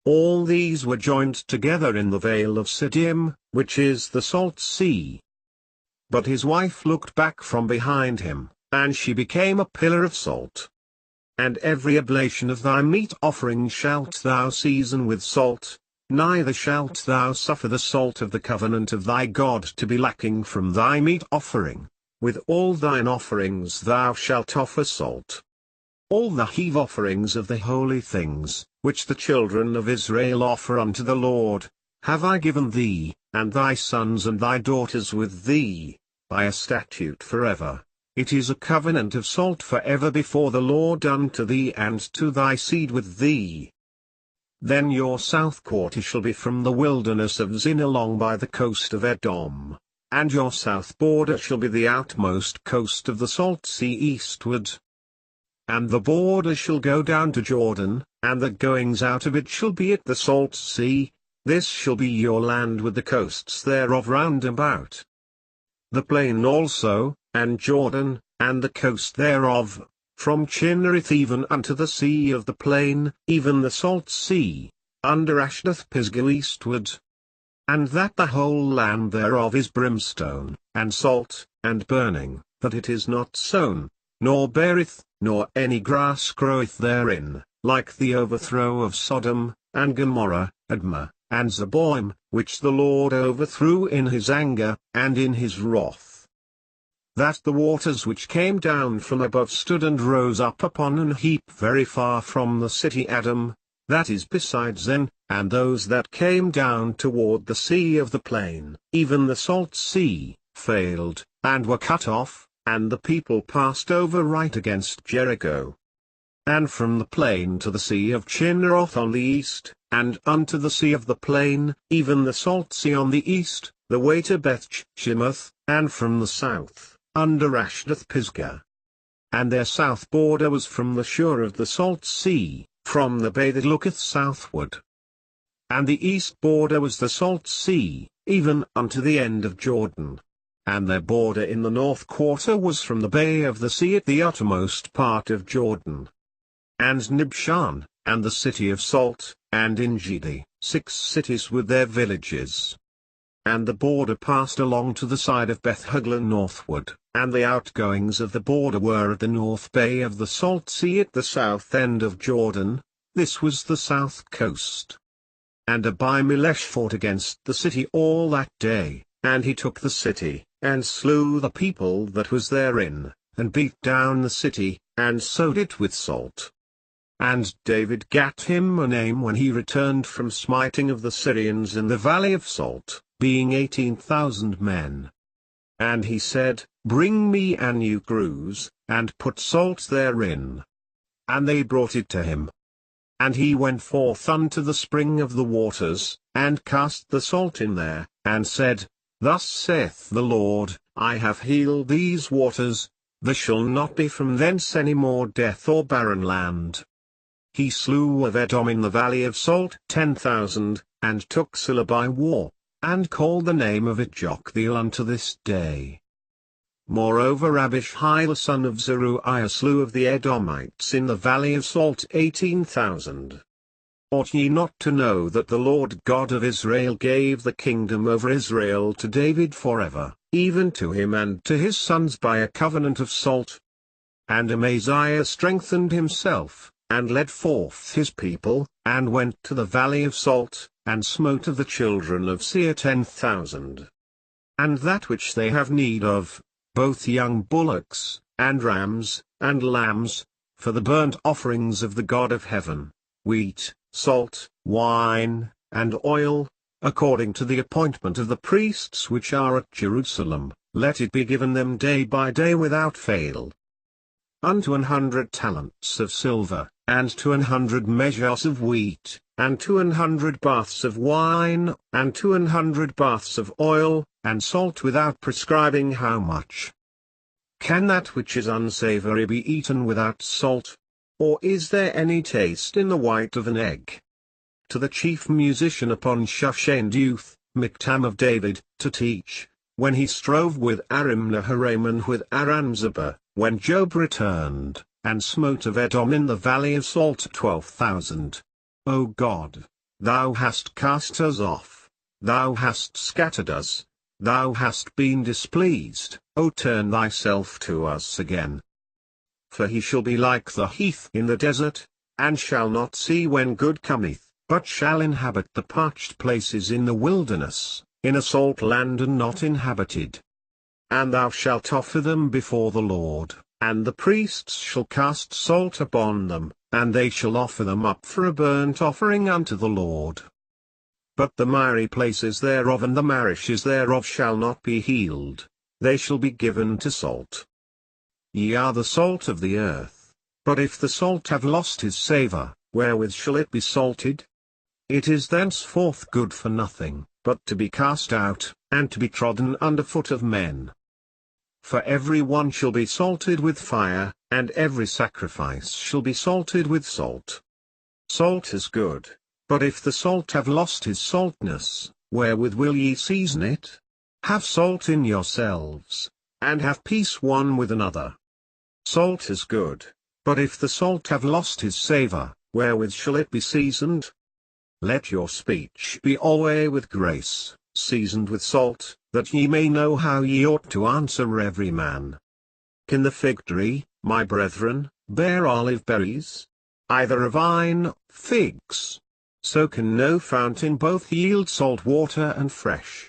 all these were joined together in the vale of Siddim, which is the Salt Sea. But his wife looked back from behind him, and she became a pillar of salt. And every oblation of thy meat offering shalt thou season with salt, neither shalt thou suffer the salt of the covenant of thy God to be lacking from thy meat offering. With all thine offerings thou shalt offer salt. All the heave offerings of the holy things, which the children of Israel offer unto the Lord, have I given thee, and thy sons and thy daughters with thee, by a statute forever. It is a covenant of salt forever before the Lord unto thee and to thy seed with thee. Then your south quarter shall be from the wilderness of Zin along by the coast of Edom, and your south border shall be the outmost coast of the Salt Sea eastward. And the border shall go down to Jordan, and the goings out of it shall be at the Salt Sea. This shall be your land with the coasts thereof round about. The plain also, and Jordan, and the coast thereof, from Chinnereth even unto the sea of the plain, even the Salt Sea, under Ashdoth Pisgah eastward. And that the whole land thereof is brimstone, and salt, and burning, that it is not sown, nor beareth, nor any grass groweth therein, like the overthrow of Sodom, and Gomorrah, Admah, and Zeboim, which the Lord overthrew in his anger, and in his wrath. That the waters which came down from above stood and rose up upon an heap very far from the city Adam, that is beside Zen, and those that came down toward the sea of the plain, even the Salt Sea, failed, and were cut off, and the people passed over right against Jericho. And from the plain to the sea of Chinneroth on the east, and unto the sea of the plain, even the Salt Sea on the east, the way to Beth-Shemesh, and from the south, under Ashdoth Pisgah. And their south border was from the shore of the Salt Sea, from the bay that looketh southward. And the east border was the Salt Sea, even unto the end of Jordan. And their border in the north quarter was from the bay of the sea at the uttermost part of Jordan. And Nibshan, and the city of salt, and Engedi, 6 cities with their villages. And the border passed along to the side of Beth-Hogla northward, and the outgoings of the border were at the north bay of the Salt Sea at the south end of Jordan. This was the south coast. And Abimelech fought against the city all that day, and he took the city, and slew the people that was therein, and beat down the city, and sowed it with salt. And David gat him a name when he returned from smiting of the Syrians in the valley of Salt, being 18,000 men. And he said, Bring me a new cruse, and put salt therein. And they brought it to him. And he went forth unto the spring of the waters, and cast the salt in there, and said, Thus saith the Lord, I have healed these waters, there shall not be from thence any more death or barren land. He slew of Edom in the valley of Salt 10,000, and took Silla by war, and called the name of it Joktheel unto this day. Moreover Abishai the son of Zeruiah slew of the Edomites in the valley of Salt 18,000. Ought ye not to know that the Lord God of Israel gave the kingdom over Israel to David forever, even to him and to his sons by a covenant of salt? And Amaziah strengthened himself, and led forth his people, and went to the valley of Salt, and smote of the children of Seir 10,000. And that which they have need of, both young bullocks, and rams, and lambs, for the burnt offerings of the God of heaven, wheat, salt, wine, and oil, according to the appointment of the priests which are at Jerusalem, let it be given them day by day without fail. Unto 100 talents of silver, and to 100 measures of wheat, and to 100 baths of wine, and to 100 baths of oil, and salt without prescribing how much. Can that which is unsavory be eaten without salt? Or is there any taste in the white of an egg? To the chief musician upon Shushan youth, Miktam of David, to teach, when he strove with Aram Naharaim and with Aram-Zebah, when Job returned, and smote of Edom in the valley of Salt 12,000. O God, Thou hast cast us off, thou hast scattered us, thou hast been displeased, O turn thyself to us again. For he shall be like the heath in the desert, and shall not see when good cometh, but shall inhabit the parched places in the wilderness, in a salt land and not inhabited. And thou shalt offer them before the Lord, and the priests shall cast salt upon them, and they shall offer them up for a burnt offering unto the Lord. But the miry places thereof and the marishes thereof shall not be healed, they shall be given to salt. Ye are the salt of the earth, but if the salt have lost his savour, wherewith shall it be salted? It is thenceforth good for nothing, but to be cast out, and to be trodden under foot of men. For every one shall be salted with fire, and every sacrifice shall be salted with salt. Salt is good, but if the salt have lost his saltness, wherewith will ye season it? Have salt in yourselves, and have peace one with another. Salt is good, but if the salt have lost his savour, wherewith shall it be seasoned? Let your speech be alway with grace, seasoned with salt, that ye may know how ye ought to answer every man. Can the fig tree, my brethren, bear olive berries? Either a vine, figs? So can no fountain both yield salt water and fresh.